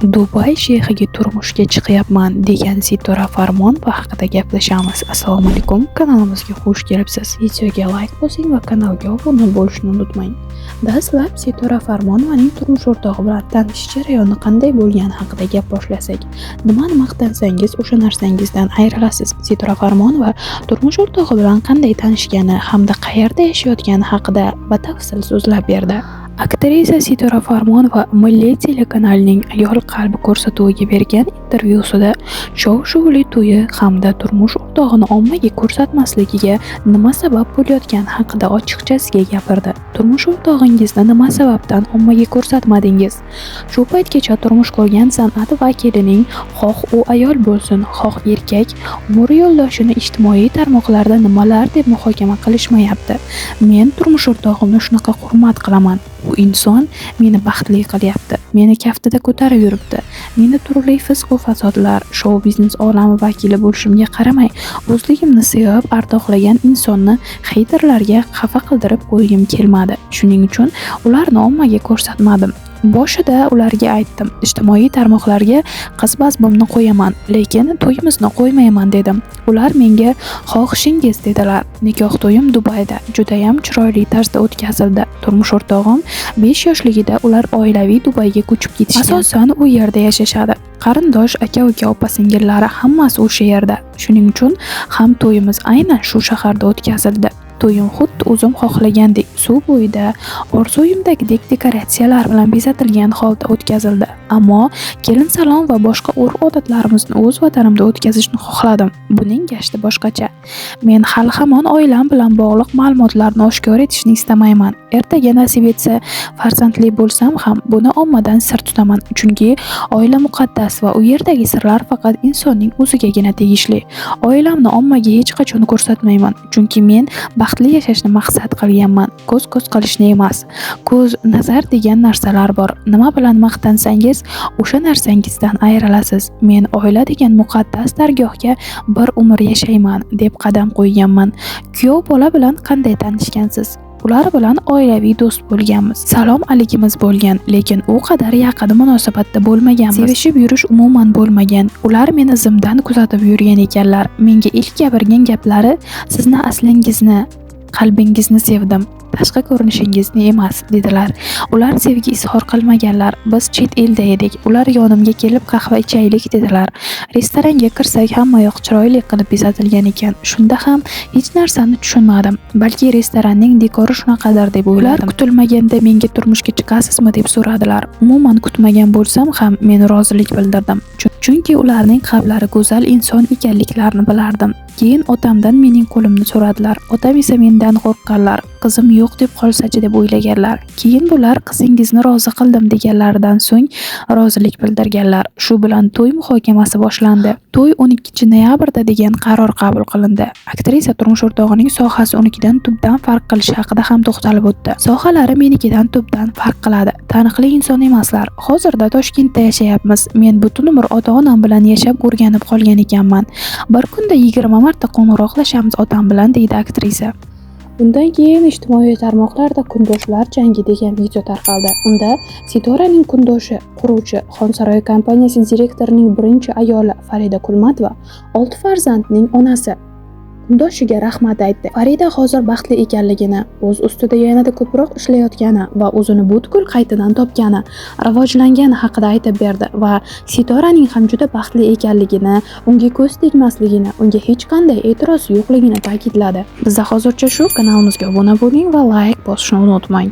Dubay shayxiga turmushga chiqyapman degan Sitora Farmonova haqida gaplashamiz. Assalomu alaykum, kanalimizga xush kelibsiz. Videoga like bosing va kanalga obuna bo'lishni unutmang. Dastlab Sitora Farmonovaning turmush o'rtog'i bilan tanishish jarayoni qanday bo'lgani haqida gap boshlasak. Nimani maqtansangiz, o'sha narsangizdan ayrilasiz. Sitora Farmonova turmush o'rtog'i bilan qanday tanishgani hamda qayerda yashayotgani haqida batafsil so'zlab berdi. Aktrisa Sitora Farmonova Milliy telekanalining Ayol qalbi ko'rsatuviga bergan intervyusida shov-shuvli to'yi hamda turmush o'rtog'ini ommaga ko'rsatmasligiga nima sabab bo'layotgani haqida ochiqchasiga gapirdi. Turmush o'rtog'ingizni nima sababdan ommaga ko'rsatmadingiz? Shu paytgacha turmush qurgan san'at vakilining xoh u ayol bo'lsin, xoh erkak, umr yo'ldoshini ijtimoiy tarmoqlarda nimalar deb muhokama qilishmayapti. Men turmush o'rtog'imni shunaqa hurmat qilaman. Bu inson meni baxtli qilyapti, meni kaftida ko'tarib yuribdi. Meni turli fisq va fasodlar, shou biznes olami vakili bo'lishimga qaramay, o'zligimni sevib ardoqlagan insonni heyterlarga xafa qildirib qo'ygim kelmadi. Shuning uchun ularni ommaga ko'rsatmadim. Boshida ularga aytdim, ijtimoiy tarmoqlarga qiz bazmimni qo'yaman, lekin to'yimizni qo'ymayman dedim. Ular menga xohishingiz dedilar. Nikoh to'yim Dubayda juda ham chiroyli tarzda o'tkazildi. Turmush o'rtog'im 5 yoshligida ular oilaviy Dubayga ko'chib ketishgan. Asosan u yerda yashashadi. Qarindosh, aka-uka, opa-singillari hammasi o'sha yerda. Shuning uchun ham to'yimiz aynan shu shaharda o'tkazildi. To'yim xuddi o'zim xohlagandek suv bo'yida, orzuyimdagidek dekoratsiyalar bilan bezatilgan holda o'tkazildi. Ammo kelin salom va boshqa urf-odatlarimizni o'z vatanimda o'tkazishni xohladim. Buning gashti boshqacha. Men hali hamon oilam bilan bog'liq ma'lumotlarni oshkor etishni istamayman. Ertaga nasib etsa, farzandli bo'lsam ham buni ommadan sir tutaman, chunki oila muqaddas va u yerdagi sirlar faqat insonning o'zigagina tegishli. Oilamni ommaga hech qachon ko'rsatmayman, chunki men baxtli yashashni maqsad qilganman, ko'z-ko'z qilishni emas. Ko'z, nazar degan narsalar bor. Nima bilan maqtansangiz, o'sha narsangizdan ayrilasiz. Men oila degan muqaddas dargohga bir umr yashayman deb qadam qo'yganman. Kuyov bola bilan qanday tanishgansiz? Ular bilan oilaviy do'st bo'lganmiz. Salom alikimiz bo'lgan, lekin u qadar yaqin munosabatda bo'lmaganmiz. Sevishib yurish umuman bo'lmagan. Ular meni zimdan kuzatib yurgan ekanlar. Menga ilk gapirgan gaplari: "Sizni aslingizni, qalbingizni sevdim, tashqi ko'rinishingizni emas", dedilar. Ular sevgi izhor qilmaganlar. Biz chet elda edik. Ular yonimga kelib qahva ichaylik dedilar. Restoranga kirsak hamma yoq chiroyli qilib bezatilgan ekan. Shunda ham hech narsani tushunmadim. Balki restoranning dekori shunaqadir deb o'yladim. Ular kutilmaganda menga turmushga chiqasizmi deb so'radilar. Umuman kutmagan bo'lsam ham men rozilik bildirdim. Chunki ularning qalblari go'zal inson ekanliklarini bilardim. Keyin otamdan mening qo'limni so'radilar. Otam esa mendan qo'rqqanlar. Qizim yo'q deb qolsachi deb o'ylaganlar. Keyin bular qizingizni rozi qildim deganlaridan so'ng rozilik bildirganlar. Shu bilan to'y muhokamasi boshlandi. To'y 12 noyabrda degan qaror qabul qilindi. Aktrisa turmush o'rtog'ining sohasi unikidan tubdan farq qilishi haqida ham to'xtalib o'tdi. Sohalari menikidan tubdan farq qiladi. Taniqli inson emaslar. Hozirda Toshkentda yashayapmiz. Men butun umr ota-onam bilan yashab o'rganib qolgan ekanman. Bir kunda 20 marta qo'ng'iroqlashamiz otam bilan, deydi aktrisa. Undan keyin ijtimoiy tarmoqlarda kundoshlar jangi degan video tarqaldi. Unda Sitoraning kundoshi, quruvchi Xonsaroy kompaniyasi direktorining birinchi ayoli Farida Kulmatova 6 farzandning onasi kundoshiga rahmat aytdi. Farida hozir baxtli ekanligini, o'z ustida yanada ko'proq ishlayotgani va o'zini butkul qaytadan topgani, rivojlangani haqida aytib berdi va Sitoraning ham juda baxtli ekanligini, unga ko'z tegmasligini, unga hech qanday e'tiroz yo'qligini ta'kidladi. Bizda hozircha shu. Kanalimizga obuna bo'ling va like bosishni unutmang.